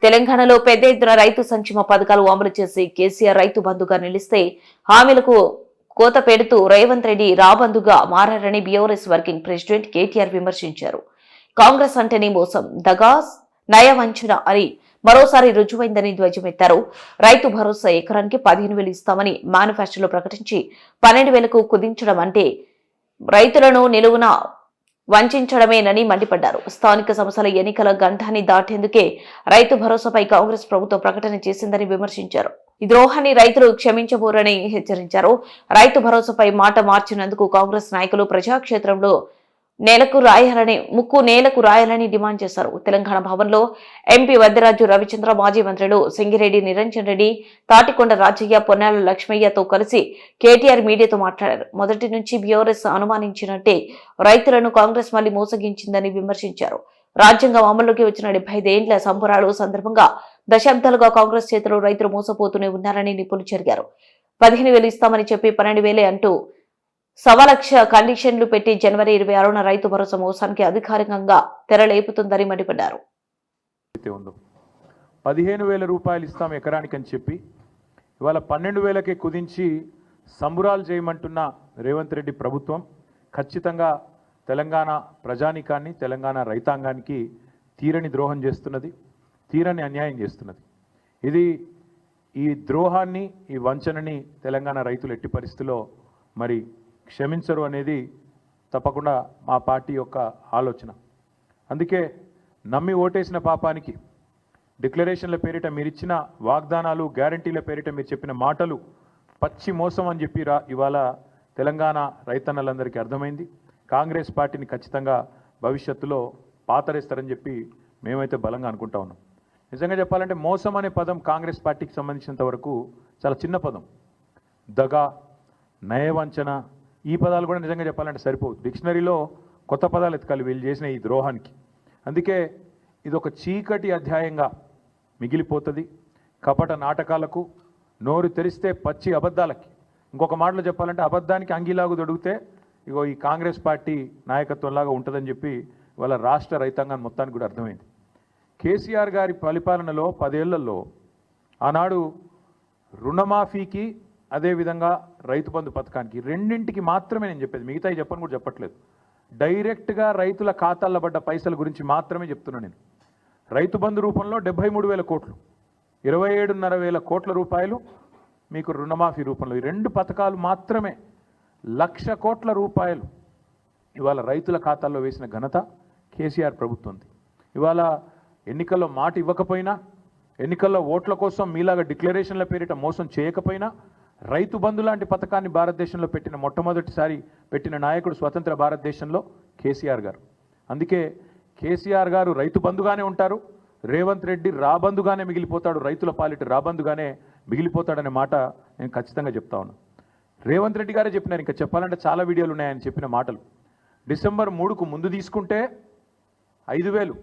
తెలంగాణలో పెద్ద ఎత్తున రైతు సంక్షేమ పథకాలు అమలు చేసి కేసీఆర్ రైతు బంధుగా నిలిస్తే హామీలకు కోత పెడుతూ రేవంత్ రెడ్డి రాబందుగా మారారని బీఆర్ఎస్ వర్కింగ్ ప్రెసిడెంట్ కేటీఆర్ విమర్శించారు. కాంగ్రెస్ అంటేనే మోసం, దగా, నయవంచన అని మరోసారి రుజువైందని ధ్వజమెత్తారు. రైతు భరోసా ఎకరానికి 15,000 ఇస్తామని మేనిఫెస్టోలో ప్రకటించి 12,000కు కుదించడం అంటే రైతులను నిలువున వంచడమేనని మండిపడ్డారు. స్థానిక సంస్థల ఎన్నికల గంటాన్ని దాటేందుకే రైతు భరోసాపై కాంగ్రెస్ ప్రభుత్వం ప్రకటన చేసిందని విమర్శించారు. ఈ ద్రోహాన్ని రైతులు క్షమించబోరని హెచ్చరించారు. రైతు భరోసాపై మాట మార్చినందుకు కాంగ్రెస్ నాయకులు ప్రజాక్షేత్రంలో ముక్కు నేలకు రాయాలని డిమాండ్ చేశారు. తెలంగాణ భవన్లో ఎంపీ వద్దిరాజు రవిచంద్ర, మాజీ మంత్రులు సింగిరెడ్డి నిరంజన్ రెడ్డి, తాటికొండ రాజయ్య, పొన్నాల లక్ష్మయ్యతో కలిసి కేటీఆర్ మీడియాతో మాట్లాడారు. మొదటి నుంచి బీఆర్ఎస్ అనుమానించినట్టే రైతులను కాంగ్రెస్ మళ్లీ మోసగించిందని విమర్శించారు. రాజ్యాంగం అమల్లోకి వచ్చిన 75 ఏండ్ల సంబరాలు సందర్భంగా దశాబ్దాలుగా కాంగ్రెస్ చేతిలో రైతులు మోసపోతూనే ఉన్నారని నిపుణులు జరిగారు. 15,000 ఇస్తామని చెప్పి 12,000 అంటూ 1,00,000 కండిషన్లు పెట్టి జనవరి 26న రైతు భరోసా మోసానికి అధికారికంగా తెరలేపుతుందని మండిపడ్డారు. 15,000 రూపాయలు ఇస్తాం ఎకరానికి అని చెప్పి ఇవాళ 12,000కే కుదించి సంబురాలు చేయమంటున్న రేవంత్ రెడ్డి ప్రభుత్వం ఖచ్చితంగా తెలంగాణ ప్రజానీకాన్ని, తెలంగాణ రైతాంగానికి తీరని ద్రోహం చేస్తున్నది, తీరని అన్యాయం చేస్తున్నది. ఈ ద్రోహాన్ని, ఈ వంచనని తెలంగాణ రైతులు ఎట్టి పరిస్థితుల్లో మరి క్షమించరు అనేది తప్పకుండా మా పార్టీ యొక్క ఆలోచన. అందుకే నమ్మి ఓటేసిన పాపానికి డిక్లరేషన్ల పేరిట మీరు ఇచ్చిన వాగ్దానాలు, గ్యారంటీల పేరిట మీరు చెప్పిన మాటలు పచ్చి మోసం అని చెప్పి ఇవాళ తెలంగాణ రైతన్నలందరికీ అర్థమైంది. కాంగ్రెస్ పార్టీని ఖచ్చితంగా భవిష్యత్తులో పాతరేస్తారని చెప్పి మేమైతే బలంగా అనుకుంటా ఉన్నాం. నిజంగా చెప్పాలంటే మోసం అనే పదం కాంగ్రెస్ పార్టీకి సంబంధించినంత వరకు చాలా చిన్న పదం. దగా, నయవంచన, ఈ పదాలు కూడా నిజంగా చెప్పాలంటే సరిపోదు. డిక్షనరీలో కొత్త పదాలు ఎతకాలి వీళ్ళు చేసిన ఈ ద్రోహానికి. అందుకే ఇది ఒక చీకటి అధ్యాయంగా మిగిలిపోతుంది. కపట నాటకాలకు, నోరు తెరిస్తే పచ్చి అబద్ధాలకి, ఇంకొక మాటలో చెప్పాలంటే అబద్ధానికి అంగీలాగు దొడిగితే ఇగో ఈ కాంగ్రెస్ పార్టీ నాయకత్వంలాగా ఉంటుందని చెప్పి వాళ్ళ రాష్ట్ర రైతాంగాన్ని మొత్తానికి కూడా అర్థమైంది. కేసీఆర్ గారి పరిపాలనలో 10 ఏళ్లలో ఆనాడు రుణమాఫీకి, అదేవిధంగా రైతు బంధు పథకానికి, రెండింటికి మాత్రమే నేను చెప్పేది, మిగతాయి చెప్పని కూడా చెప్పట్లేదు. డైరెక్ట్గా రైతుల ఖాతాల్లో పడ్డ పైసల గురించి మాత్రమే చెప్తున్నాను నేను. రైతు బంధు రూపంలో 73,000 కోట్లు, 27,500 కోట్ల రూపాయలు మీకు రుణమాఫీ రూపంలో, ఈ 2 పథకాలు మాత్రమే 1,00,000 కోట్ల రూపాయలు ఇవాళ రైతుల ఖాతాల్లో వేసిన ఘనత కేసీఆర్ ప్రభుత్వంది. ఇవాళ ఎన్నికల్లో మాట ఇవ్వకపోయినా, ఎన్నికల్లో ఓట్ల కోసం మీలాగా డిక్లరేషన్ల పేరిట మోసం చేయకపోయినా, రైతు బంధు లాంటి పథకాన్ని భారతదేశంలో పెట్టిన మొట్టమొదటిసారి పెట్టిన నాయకుడు స్వతంత్ర భారతదేశంలో కేసీఆర్ గారు. అందుకే కేసీఆర్ గారు రైతు బంధుగానే ఉంటారు, రేవంత్ రెడ్డి రాబందుగానే మిగిలిపోతాడు, రైతుల పాలిట రాబందుగానే మిగిలిపోతాడనే మాట నేను ఖచ్చితంగా చెప్తా ఉన్నాను. రేవంత్ రెడ్డి గారే చెప్పినారు, ఇంకా చెప్పాలంటే చాలా వీడియోలు ఉన్నాయని చెప్పిన మాటలు. డిసెంబర్ 3కు ముందు తీసుకుంటే 5,000